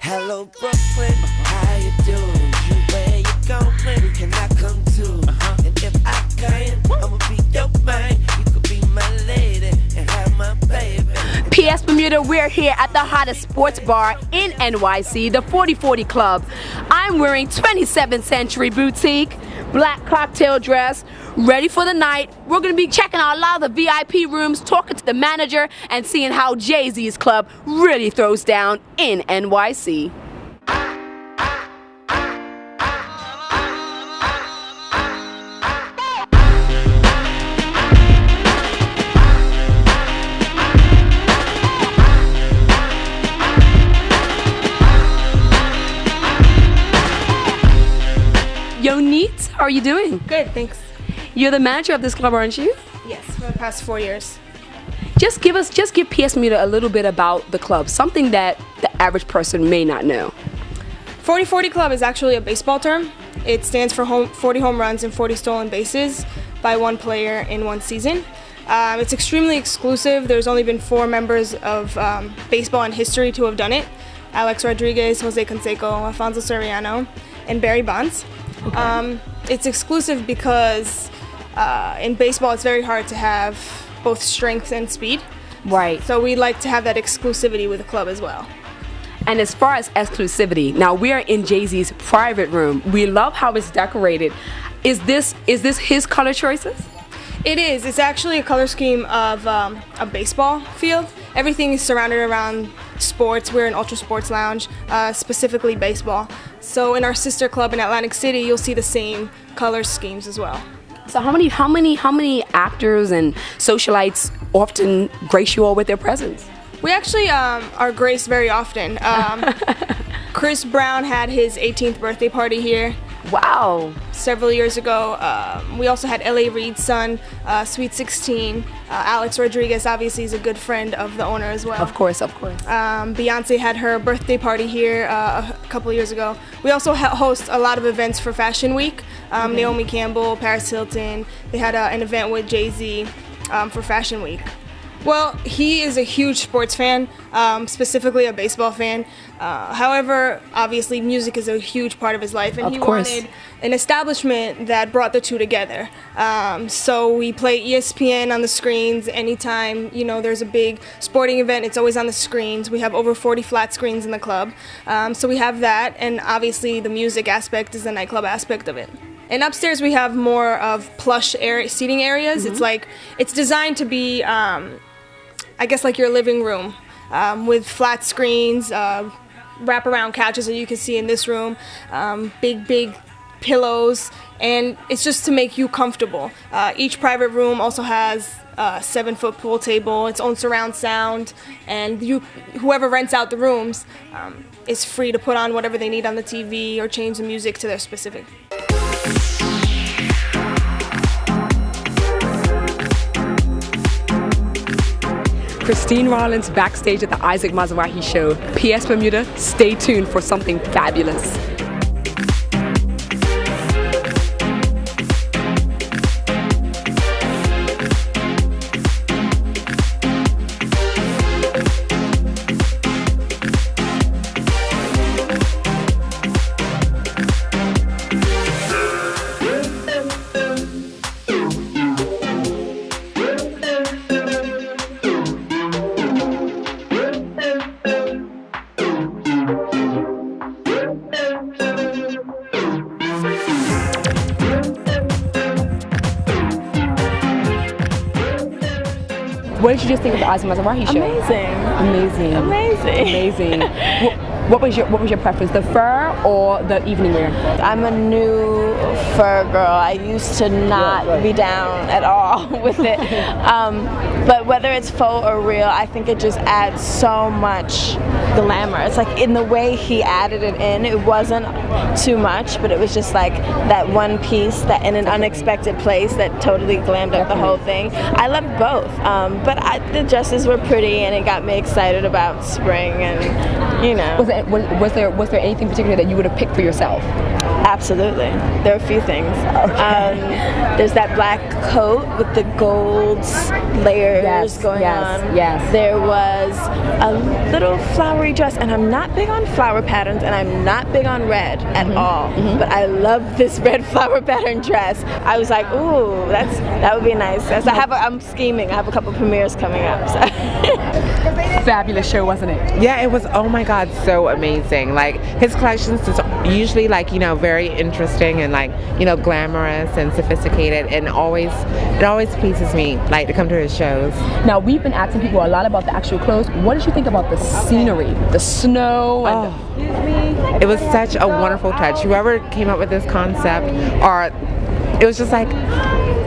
Hello Brooklyn, how you doing? Where you going? Can I come too? And if I can, I'ma be your man. You could be my lady and have my baby. PS Bermuda, we're here at the hottest sports bar in NYC, the 4040 Club. I'm wearing 27th Century Boutique, black cocktail dress, ready for the night. We're gonna be checking out a lot of the VIP rooms, talking to the manager, and seeing how Jay-Z's club really throws down in NYC. Yo, Neat, how are you doing? Good, thanks. You're the manager of this club, aren't you? Yes, for the past 4 years. Just give PS Bermuda a little bit about the club, something that the average person may not know. 4040 Club is actually a baseball term. It stands for 40 home runs and 40 stolen bases by one player in one season. It's extremely exclusive. There's only been 4 members of baseball in history to have done it. Alex Rodriguez, Jose Canseco, Alfonso Soriano, and Barry Bonds. Okay. It's exclusive because in baseball it's very hard to have both strength and speed. Right. So we like to have that exclusivity with the club as well. And as far as exclusivity, now we are in Jay-Z's private room. We love how it's decorated. Is this his color choices? It is. It's actually a color scheme of a baseball field. Everything is surrounded around sports. We're an ultra sports lounge, specifically baseball. So in our sister club in Atlantic City, you'll see the same color schemes as well. So how many actors and socialites often grace you all with their presence? We actually are graced very often. Chris Brown had his 18th birthday party here. Wow. Several years ago. We also had L.A. Reid's son, Sweet 16. Alex Rodriguez obviously is a good friend of the owner as well. Of course, of course. Beyonce had her birthday party here a couple years ago. We also host a lot of events for Fashion Week. Naomi Campbell, Paris Hilton. They had an event with Jay-Z for Fashion Week. Well, he is a huge sports fan, specifically a baseball fan. However, obviously music is a huge part of his life, and he wanted an establishment that brought the two together. So we play ESPN on the screens anytime, there's a big sporting event, it's always on the screens. We have over 40 flat screens in the club. So we have that, and obviously the music aspect is the nightclub aspect of it. And upstairs we have more of plush seating areas. Mm-hmm. It's designed to be, I guess, like your living room, with flat screens, wraparound couches that you can see in this room, big pillows, and it's just to make you comfortable. Each private room also has a 7-foot pool table, its own surround sound, and whoever rents out the rooms is free to put on whatever they need on the TV or change the music to their specific. Christine Rollins backstage at the Isaac Mizrahi show. PS Bermuda, stay tuned for something fabulous. What did you just think of the Isaac Mizrahi show? Amazing. Amazing. What was your preference, the fur or the evening wear? I'm a new fur girl. I used to not be down at all with it. But whether it's faux or real, I think it just adds so much glamour. It's like in the way he added it in, it wasn't too much, but it was just like that one piece that in an unexpected place that totally glammed up the whole thing. I loved both, but the dresses were pretty and it got me excited about spring and, Was there anything particular that you would have picked for yourself? Absolutely. There are a few things. There's that black coat with the gold layers going on. Yes. There was a little flowery dress, and I'm not big on flower patterns, and I'm not big on red at all. But I love this red flower pattern dress. I was like, ooh, that would be nice. So I'm scheming. I have a couple premieres coming up. So. Fabulous show, wasn't it? Yeah, it was, oh my God, so amazing. Like, his collections is usually like, you know, very interesting and like, you know, glamorous and sophisticated, and it always pleases me, like, to come to his shows. Now, we've been asking people a lot about the actual clothes. What did you think about the scenery, the snow? And it was such a wonderful touch. Whoever came up with this concept, it was just like,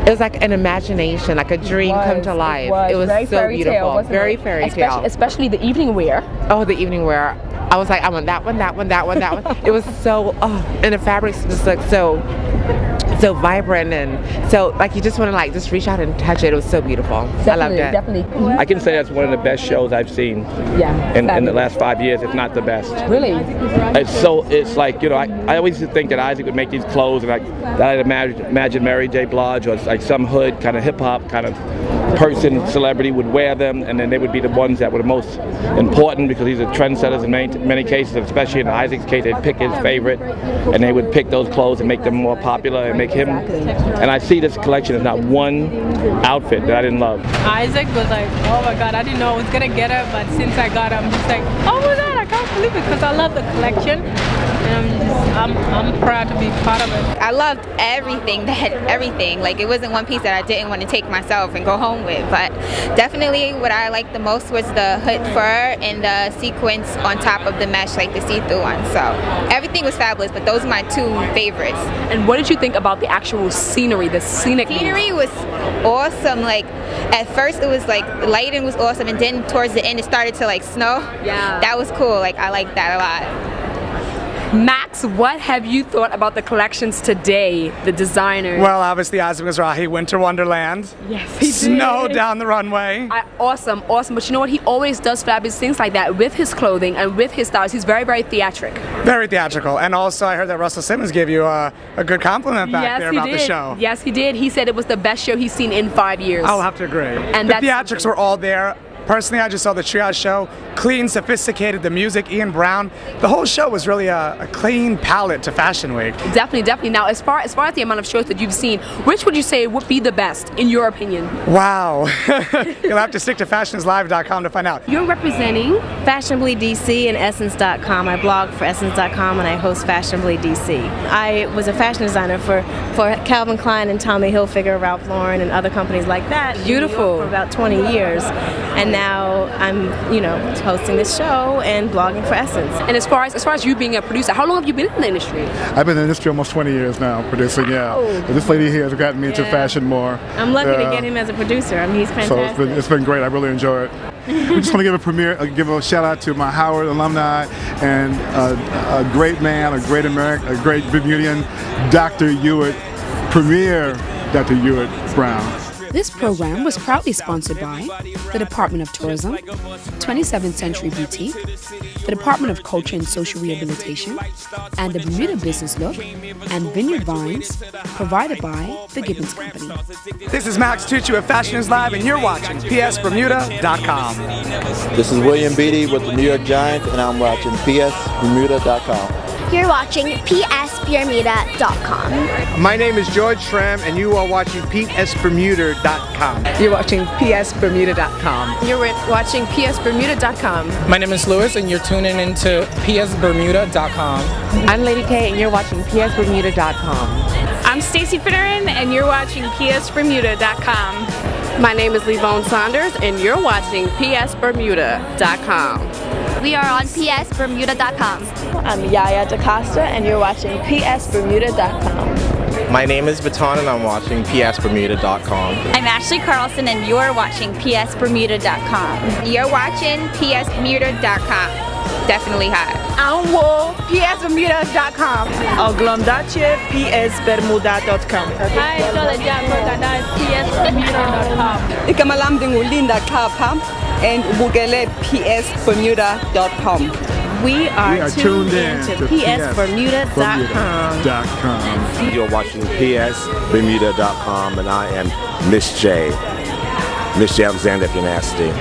it was like an imagination, like a dream come to life. It was very so beautiful, very fairy tale. Especially the evening wear. Oh, the evening wear. I was like, I want that one, that one, that one, that one. It was so, and the fabrics just looked so vibrant, and so like you just want to like just reach out and touch it. It was so beautiful. I loved it. Definitely. I can say that's one of the best shows I've seen in the last 5 years, if not the best. Really? It's like, you know, I always used to think that Isaac would make these clothes, and like that I'd imagine Mary J. Blige or like some hood kind of hip hop kind of person, celebrity would wear them, and then they would be the ones that were the most important because these are trendsetters in many cases, especially in Isaac's case. They'd pick his favorite, and they would pick those clothes and make them more popular and make him. And I see this collection as not one outfit that I didn't love. Isaac was like, oh my God, I didn't know I was gonna get her, but since I got her, I'm just like, oh my God, I can't believe it, because I love the collection, and I'm proud to be part of it. I loved everything. Like, it wasn't one piece that I didn't want to take myself and go home with, but definitely what I liked the most was the hood fur and the sequins on top of the mesh, like the see-through one. So everything was fabulous, but those are my two favorites. And what did you think about the actual scenery, the scenic? Scenery was awesome. Like, at first it was like the lighting was awesome, and then towards the end it started to like snow. Yeah. That was cool. Like, I liked that a lot. Max, what have you thought about the collections today, the designers? Well, obviously Isaac Mizrahi, Winter Wonderland. Yes, he did. Snow down the runway. Awesome. But you know what? He always does fabulous things like that with his clothing and with his styles. He's very, very theatrical. Very theatrical. And also I heard that Russell Simmons gave you a good compliment back there about the show. Yes, he did. He said it was the best show he's seen in 5 years. I'll have to agree. And the theatrics were all there. Personally, I just saw the Triage show. Clean, sophisticated, the music, Ian Brown. The whole show was really a clean palette to Fashion Week. Definitely. Now, as far as the amount of shows that you've seen, which would you say would be the best, in your opinion? Wow. You'll have to stick to fashionslive.com to find out. You're representing Fashionably DC and Essence.com. I blog for Essence.com and I host Fashionably DC. I was a fashion designer for Calvin Klein and Tommy Hilfiger, Ralph Lauren, and other companies like that. Beautiful. For about 20 years. And now I'm, hosting this show and blogging for Essence. And as far as you being a producer, how long have you been in the industry? I've been in the industry almost 20 years now, producing, This lady here has gotten me into fashion more. I'm lucky to get him as a producer. I mean, he's fantastic. So it's been great. I really enjoy it. We just want to give a shout out to my Howard alumni and a great man, a great American, a great Bermudian, Dr. Hewitt, Premier Dr. Hewitt Brown. This program was proudly sponsored by the Department of Tourism, 27th Century Boutique, the Department of Culture and Social Rehabilitation, and the Bermuda Business Look, and Vineyard Vines, provided by the Gibbons Company. This is Max Tucci with Fashion is Live, and you're watching psbermuda.com. This is William Beatty with the New York Giants, and I'm watching psbermuda.com. You're watching psbermuda.com. My name is George Schramm, and you are watching psbermuda.com. You're watching psbermuda.com. You're watching psbermuda.com. My name is Louis, and you're tuning into psbermuda.com. I'm Lady K, and you're watching psbermuda.com. I'm Stacey Finneran, and you're watching psbermuda.com. My name is Levone Saunders, and you're watching psbermuda.com. We are on psbermuda.com. I'm Yaya DaCosta, and you're watching psbermuda.com. My name is Baton, and I'm watching psbermuda.com. I'm Ashley Carlson, and you're watching psbermuda.com. You're watching psbermuda.com. Definitely hot. I'm Wool, psbermuda.com. Oglądacie psbermuda.com. Hi, Soledad Morgana, psbermuda.com. Ikamalamding Linda Kapam and Bugele psbermuda.com. We are tuned in to psbermuda.com. You're watching psbermuda.com, and I am Miss J. Miss J Alexander, if you're nasty.